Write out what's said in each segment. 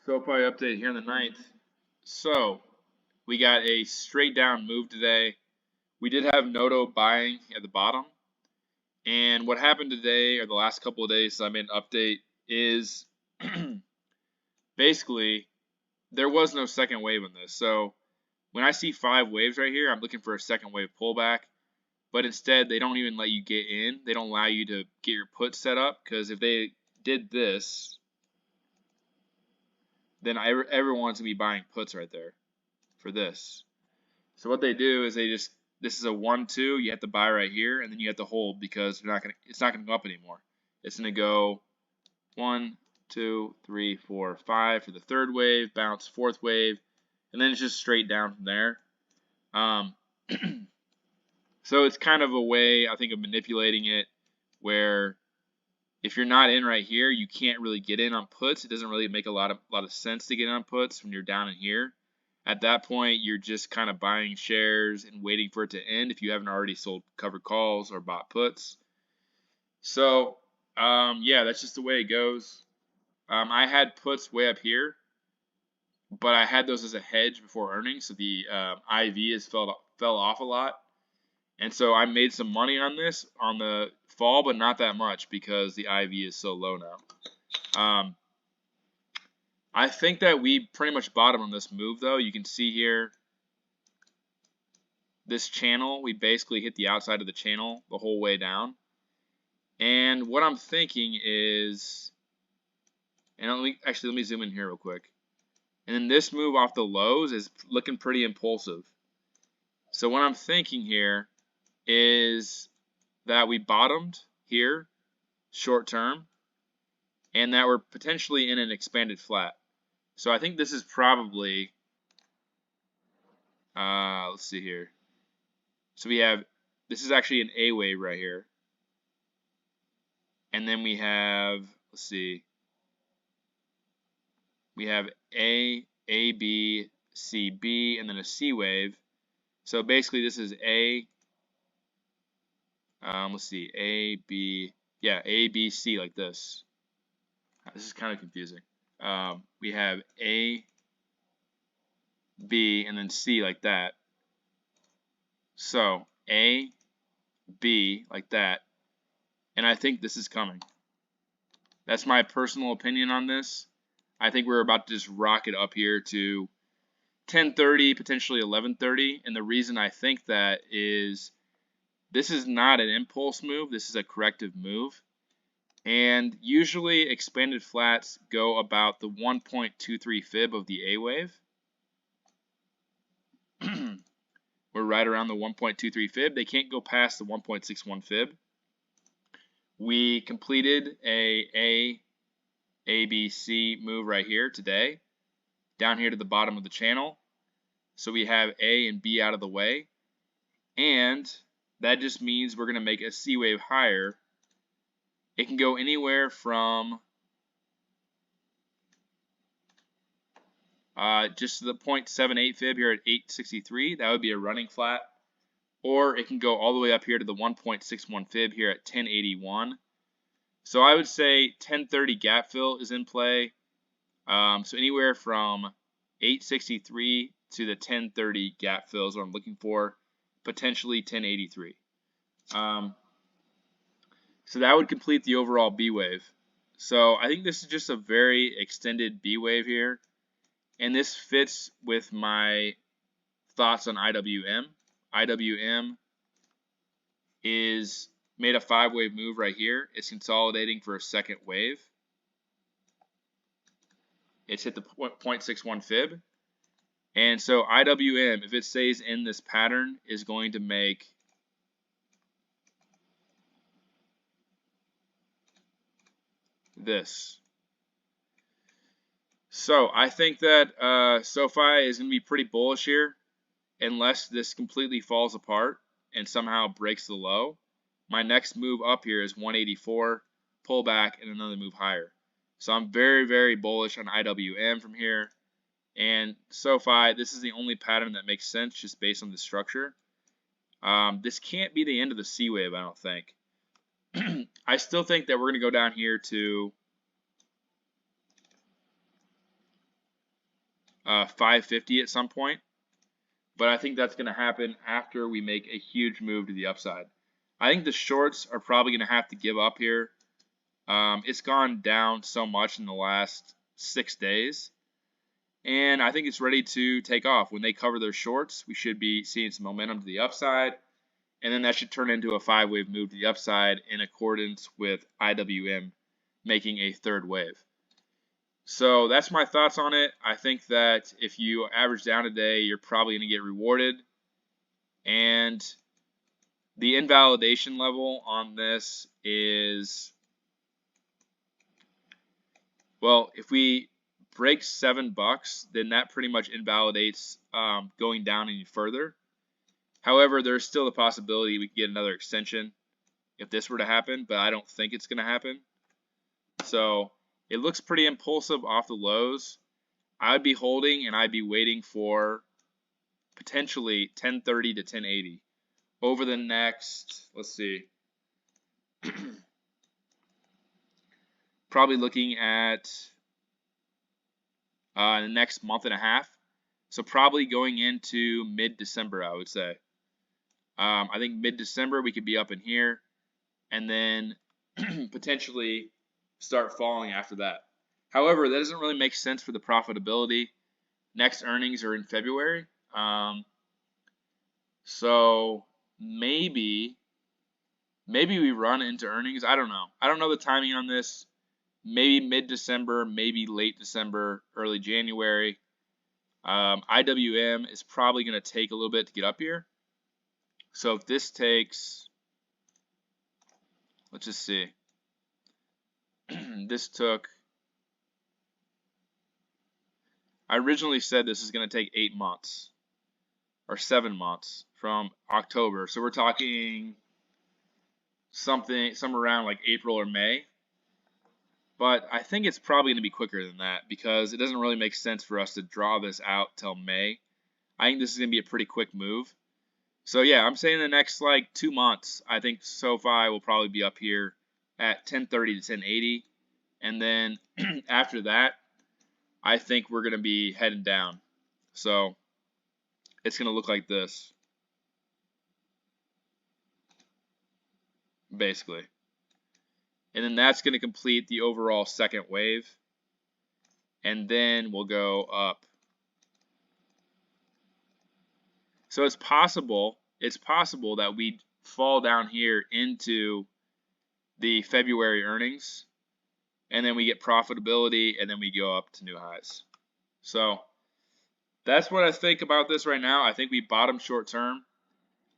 SOFI update here in the ninth. So we got a straight down move today. We did have Noto buying at the bottom. And what happened today, or the last couple of days since I made an update, is basically there was no second wave in this. So when I see 5 waves right here, I'm looking for a second wave pullback. But instead, they don't even let you get in. They don't allow you to get your puts set up, because if they did this, then everyone's going to be buying puts right there for this. So what they do is this is a 1-2, you have to buy right here, and then you have to hold because it's not gonna go up anymore. It's gonna go 1, 2, 3, 4, 5 for the third wave, bounce fourth wave, and then it's just straight down from there. So it's kind of a way, I think, of manipulating it, where if you're not in right here, you can't really get in on puts. It doesn't really make a lot of sense to get in on puts when you're down in here. At that point, you're just kind of buying shares and waiting for it to end if you haven't already sold covered calls or bought puts. So, yeah, that's just the way it goes. I had puts way up here, but I had those as a hedge before earnings, so the IV has fell off a lot. And so I made some money on this on the fall, but not that much because the IV is so low now. I think that we pretty much bottomed on this move, though. You can see here, this channel, we basically hit the outside of the channel the whole way down. And what I'm thinking is, and let me zoom in here real quick. And then this move off the lows is looking pretty impulsive. So what I'm thinking here is that we bottomed here, short term, and that we're potentially in an expanded flat. So I think this is probably, let's see here. So this is actually an A wave right here. And then we have, let's see, we have A, B, C, B, and then a C wave. So basically this is A, let's see, A, B, yeah, A, B, C like this. This is kind of confusing. We have A, B, and then C like that. So A, B like that, and I think this is coming. That's my personal opinion on this. I think we're about to just rocket up here to 10:30, potentially 11:30, and the reason I think that is this is not an impulse move. This is a corrective move. And usually expanded flats go about the 1.23 fib of the A wave. We're right around the 1.23 fib. They can't go past the 1.61 fib. We completed a B, C move right here today, down here to the bottom of the channel. So we have A and B out of the way. And that just means we're going to make a C wave higher. It can go anywhere from just the 0.78 fib here at 863. That would be a running flat. Or it can go all the way up here to the 1.61 fib here at 1081. So I would say 1030 gap fill is in play. So anywhere from 863 to the 1030 gap fill is what I'm looking for. Potentially 1083. So that would complete the overall B wave. So I think this is just a very extended B wave here. And this fits with my thoughts on IWM. IWM is made a 5-wave move right here. It's consolidating for a second wave. It's hit the 0.61 fib. And so IWM, if it stays in this pattern, is going to make this. So I think that SOFI is going to be pretty bullish here unless this completely falls apart and somehow breaks the low. My next move up here is 184, pull back, and another move higher. So I'm very, very bullish on IWM from here. And SOFI, this is the only pattern that makes sense just based on the structure. This can't be the end of the C wave, I don't think. I still think that we're going to go down here to 550 at some point. But I think that's going to happen after we make a huge move to the upside. I think the shorts are probably going to have to give up here. It's gone down so much in the last 6 days. And I think it's ready to take off. When they cover their shorts, we should be seeing some momentum to the upside. And then that should turn into a 5-wave move to the upside in accordance with IWM making a third wave. So that's my thoughts on it. I think that if you average down today, you're probably going to get rewarded. And the invalidation level on this is, well, if we break $7, then that pretty much invalidates going down any further. However, there's still the possibility we could get another extension if this were to happen, but I don't think it's going to happen. So it looks pretty impulsive off the lows. I'd be holding and I'd be waiting for potentially 1030 to 1080 over the next, let's see, probably looking at the next month and a half. So probably going into mid-December, I would say. I think mid-December we could be up in here and then potentially start falling after that. However, that doesn't really make sense for the profitability. Next earnings are in February. So maybe we run into earnings. I don't know. I don't know the timing on this. Maybe mid-December, maybe late December, early January. IWM is probably going to take a little bit to get up here. So if this takes, let's just see. This took, I originally said this is going to take 8 months or 7 months from October. So we're talking somewhere around like April or May. But I think it's probably going to be quicker than that because it doesn't really make sense for us to draw this out till May. I think this is going to be a pretty quick move. So yeah, I'm saying the next like 2 months, I think SOFI will probably be up here at 1030 to 1080. And then after that, I think we're going to be heading down. So it's going to look like this, basically. And then that's going to complete the overall second wave. And then we'll go up. So it's possible that we fall down here into the February earnings, and then we get profitability, and then we go up to new highs. So that's what I think about this right now. I think we bottom short term.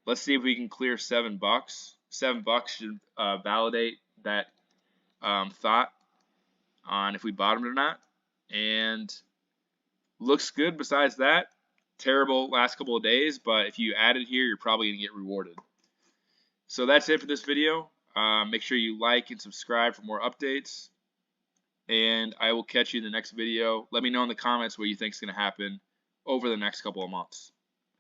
Let's see if we can clear $7. $7 should validate that thought on if we bottomed or not. And looks good besides that. Terrible last couple of days, but if you add it here, you're probably going to get rewarded. So that's it for this video. Make sure you like and subscribe for more updates. And I will catch you in the next video. Let me know in the comments what you think is going to happen over the next couple of months.